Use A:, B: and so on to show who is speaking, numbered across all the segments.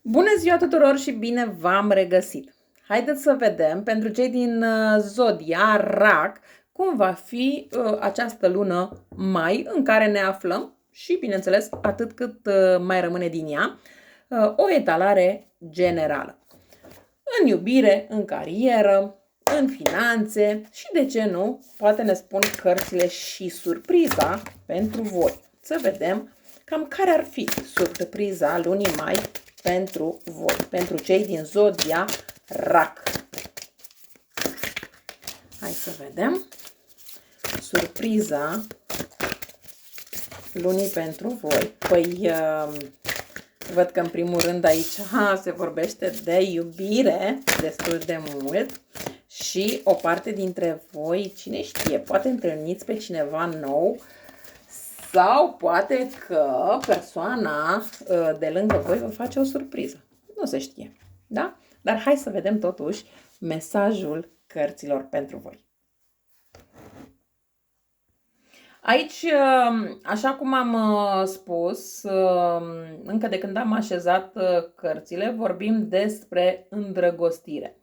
A: Bună ziua tuturor și bine v-am regăsit! Haideți să vedem pentru cei din Zodia Rac cum va fi această lună mai în care ne aflăm și, bineînțeles, atât cât mai rămâne din ea, o etalare generală. În iubire, în carieră, în finanțe și, de ce nu, poate ne spun cărțile și surpriza pentru voi. Să vedem cam care ar fi surpriza lunii mai pentru voi, pentru cei din Zodia Rac. Hai să vedem. Surpriza lunii pentru voi. Păi, văd că în primul rând aici se vorbește de iubire destul de mult și o parte dintre voi, cine știe, poate întâlniți pe cineva nou sau poate că persoana de lângă voi vă face o surpriză. Nu se știe, da? Dar hai să vedem totuși mesajul cărților pentru voi. Aici, așa cum am spus, încă de când am așezat cărțile, vorbim despre îndrăgostire.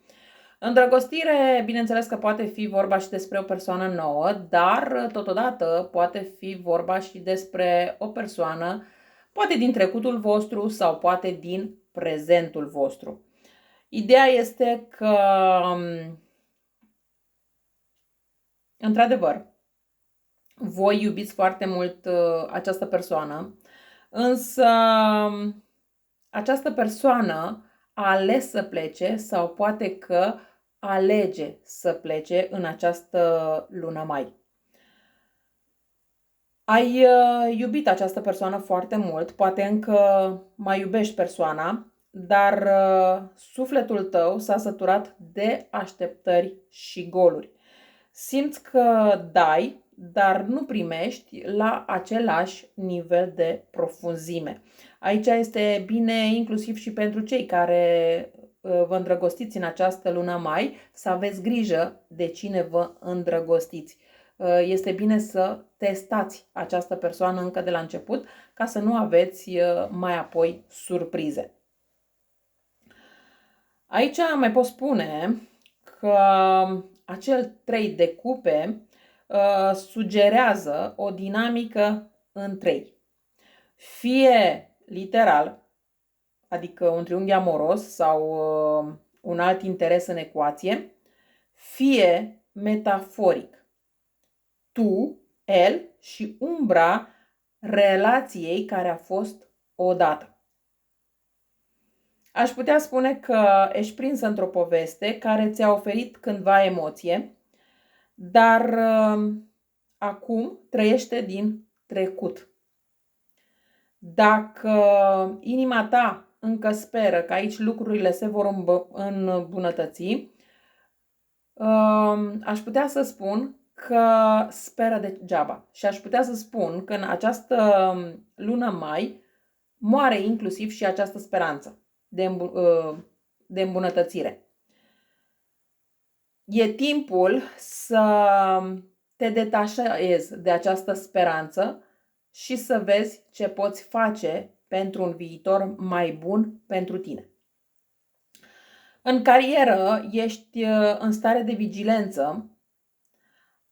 A: Îndrăgostire, bineînțeles că poate fi vorba și despre o persoană nouă, dar totodată poate fi vorba și despre o persoană, poate din trecutul vostru sau poate din prezentul vostru. Ideea este că, într-adevăr, voi iubiți foarte mult această persoană, însă această persoană a ales să plece sau poate că alege să plece în această lună mai. Ai iubit această persoană foarte mult, poate încă mai iubești persoana, dar sufletul tău s-a săturat de așteptări și goluri. Simți că dai, dar nu primești la același nivel de profunzime. Aici este bine inclusiv și pentru cei care vă îndrăgostiți în această lună mai, să aveți grijă de cine vă îndrăgostiți. Este bine să testați această persoană încă de la început, ca să nu aveți mai apoi surprize. Aici mai pot spune că acel 3 de cupe sugerează o dinamică în 3. Fie literal, adică un triunghi amoros sau un alt interes în ecuație, fie metaforic. Tu, el și umbra relației care a fost odată. Aș putea spune că ești prins într-o poveste care ți-a oferit cândva emoție, dar acum trăiește din trecut. Dacă inima ta încă speră că aici lucrurile se vor îmbunătăți, aș putea să spun că speră degeaba. Și aș putea să spun că în această lună mai moare inclusiv și această speranță de îmbunătățire. E timpul să te detașezi de această speranță și să vezi ce poți face pentru un viitor mai bun pentru tine. În carieră ești în stare de vigilență,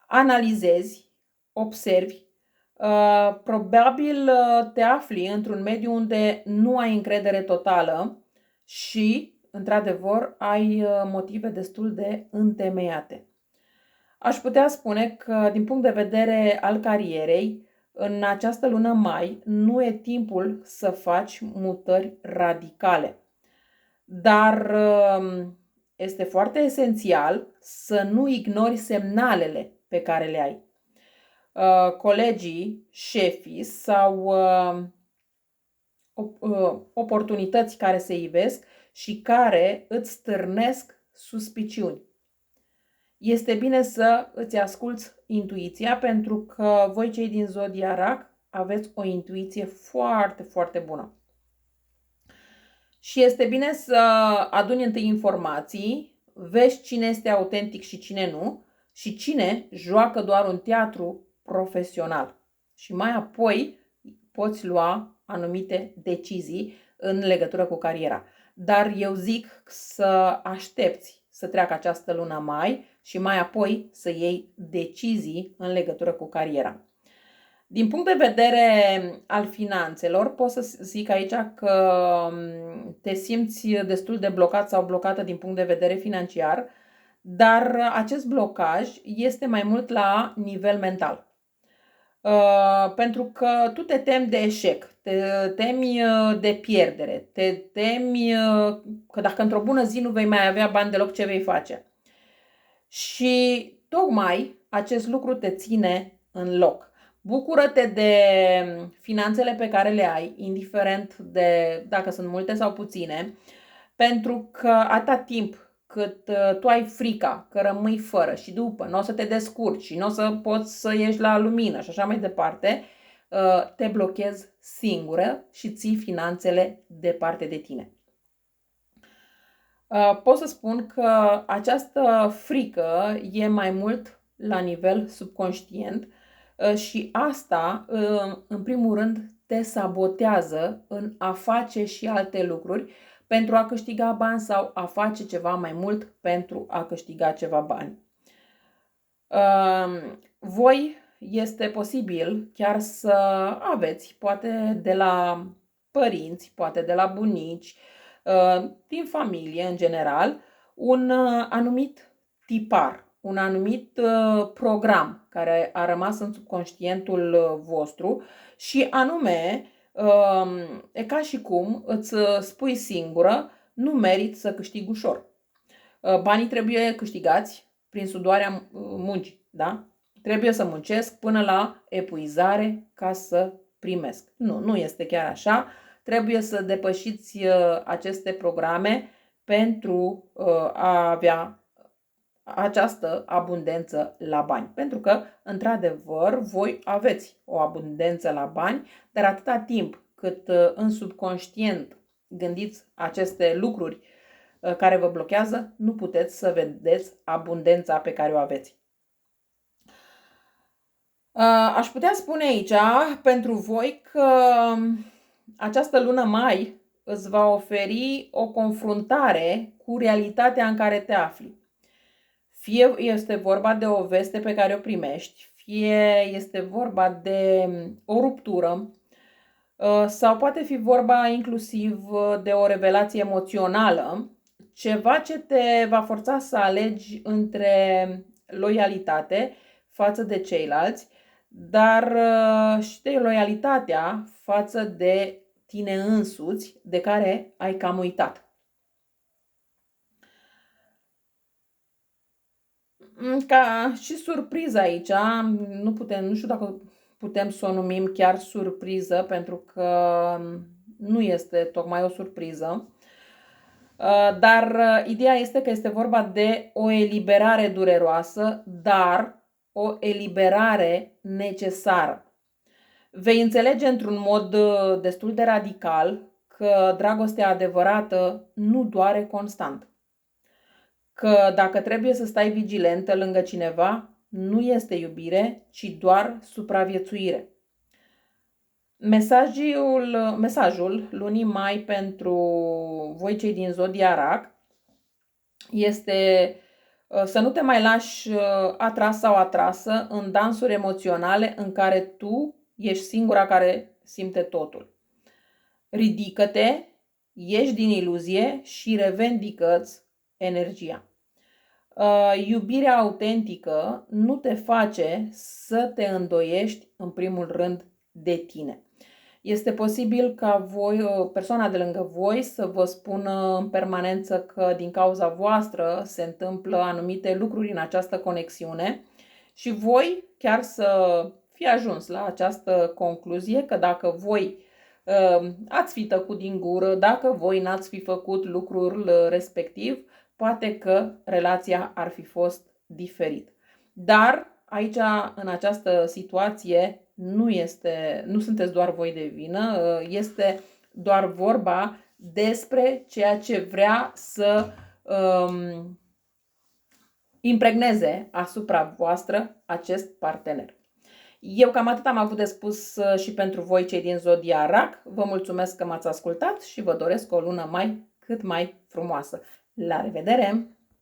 A: analizezi, observi, probabil te afli într-un mediu unde nu ai încredere totală și, într-adevăr, ai motive destul de întemeiate. Aș putea spune că, din punct de vedere al carierei, în această lună mai nu e timpul să faci mutări radicale. Dar este foarte esențial să nu ignori semnalele pe care le ai. Colegii, șefii sau oportunități care se ivesc și care îți stârnesc suspiciuni. Este bine să îți asculți intuiția, pentru că voi, cei din Zodia Rac, aveți o intuiție foarte, foarte bună. Și este bine să aduni întâi informații, vezi cine este autentic și cine nu și cine joacă doar un teatru profesional. Și mai apoi poți lua anumite decizii în legătură cu cariera. Dar eu zic să aștepți să treacă această lună mai și mai apoi să iei decizii în legătură cu cariera. Din punct de vedere al finanțelor, pot să zic aici că te simți destul de blocat sau blocată din punct de vedere financiar, dar acest blocaj este mai mult la nivel mental. Pentru că tu te temi de eșec, te temi de pierdere, te temi că dacă într-o bună zi nu vei mai avea bani deloc, ce vei face? Și tocmai acest lucru te ține în loc. Bucură-te de finanțele pe care le ai, indiferent de dacă sunt multe sau puține, pentru că atâta timp cât tu ai frica că rămâi fără și după nu o să te descurci și nu o să poți să ieși la lumină și așa mai departe, te blochezi singură și ții finanțele departe de tine. Pot să spun că această frică e mai mult la nivel subconștient și asta, în primul rând, te sabotează în a face și alte lucruri pentru a câștiga bani sau a face ceva mai mult pentru a câștiga ceva bani. Voi este posibil chiar să aveți, poate de la părinți, poate de la bunici, din familie în general, un anumit tipar, un anumit program care a rămas în subconștientul vostru și anume e ca și cum îți spui singură, nu merit să câștig ușor. Banii trebuie câștigați prin sudoarea muncii, da? Trebuie să muncesc până la epuizare ca să primesc. Nu este chiar așa. Trebuie să depășiți aceste programe pentru a avea această abundență la bani. Pentru că, într-adevăr, voi aveți o abundență la bani, dar atâta timp cât în subconștient gândiți aceste lucruri care vă blochează, nu puteți să vedeți abundența pe care o aveți. Aș putea spune aici, pentru voi, că această lună mai îți va oferi o confruntare cu realitatea în care te afli. Fie este vorba de o veste pe care o primești, fie este vorba de o ruptură, sau poate fi vorba inclusiv de o revelație emoțională, ceva ce te va forța să alegi între loialitate față de ceilalți, dar și de loialitatea față de tine însuți, de care ai cam uitat. Ca și surpriză aici, nu știu dacă putem să o numim chiar surpriză, pentru că nu este tocmai o surpriză, dar ideea este că este vorba de o eliberare dureroasă, dar o eliberare necesară. Vei înțelege într-un mod destul de radical că dragostea adevărată nu doare constant. Că dacă trebuie să stai vigilentă lângă cineva, nu este iubire, ci doar supraviețuire. Mesajul lunii mai pentru voi cei din Zodia Rac este să nu te mai lași atras sau atrasă în dansuri emoționale în care tu ești singura care simte totul. Ridică-te, ieși din iluzie și revendică-ți energia. Iubirea autentică nu te face să te îndoiești în primul rând de tine. Este posibil ca persoana de lângă voi să vă spună în permanență că din cauza voastră se întâmplă anumite lucruri în această conexiune și voi chiar să fi ajuns la această concluzie că dacă voi ați fi tăcut din gură, dacă voi n-ați fi făcut lucrul respectiv, poate că relația ar fi fost diferit. Dar aici, în această situație, nu sunteți doar voi de vină, este doar vorba despre ceea ce vrea să impregneze asupra voastră acest partener. Eu cam atât am avut de spus și pentru voi, cei din Zodia Rac. Vă mulțumesc că m-ați ascultat și vă doresc o lună cât mai frumoasă. La revedere!